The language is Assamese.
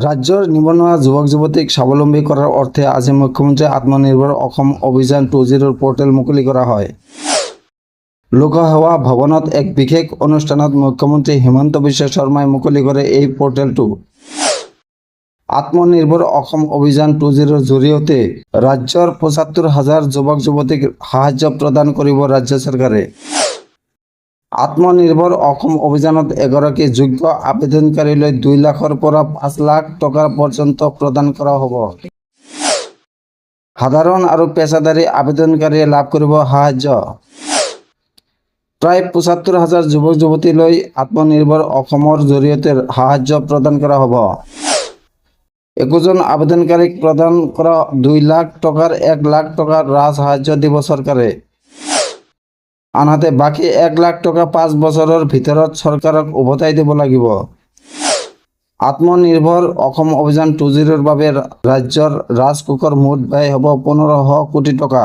ৰাজ্যৰ নিবনুৱা যুৱক-যুৱতীক স্বাৱলম্বী কৰাৰ অৰ্থে আজি মুখ্যমন্ত্ৰী আত্মনিৰ্ভৰ অসম অভিযান 2.0 পৰ্টেল মুকলি কৰা হয়। লোকসেৱা ভৱনত এক বিশেষ অনুষ্ঠানত মুখ্যমন্ত্ৰী হিমন্ত বিশ্ব শৰ্মাই মুকলি কৰে এই পৰ্টেলটো। আত্মনিৰ্ভৰ অসম অভিযান 2.0 জৰিয়তে ৰাজ্যৰ ৭৫,০০০ যুৱক-যুৱতীক সাহায্য প্ৰদান কৰিব ৰাজ্য চৰকাৰে। আত্মনিৰ্ভৰ অসম অভিযানত এগৰাকী যোগ্য আবেদনকাৰীলৈ ২ লাখৰ পৰা ৫ লাখ টকা পৰ্যন্ত প্ৰদান কৰা হ'ব। সাধাৰণ আৰু পেছাদাৰী আবেদনকাৰীয়ে লাভ কৰিব সাহায্য। প্ৰায় ৭৫,০০০ যুৱক-যুৱতীলৈ আত্মনিৰ্ভৰ অসমৰ জৰিয়তে সাহায্য প্ৰদান কৰা হ'ব। একোজন আবেদনকাৰীক প্ৰদান কৰা ২ লাখ টকাৰ ১ লাখ টকা ৰাজসাহায্য দিব চৰকাৰে। আনহাতে বাকী ১ লাখ টকা ৫ বছৰৰ ভিতৰত চৰকাৰক উভতাই দিব লাগিব। আত্মনিৰ্ভৰ অসম অভিযান 2.0 ৰ বাবে ৰাজ্যৰ ৰাজকোষৰ মুঠ ব্যয় হ'ব ১৫০০ কোটি টকা।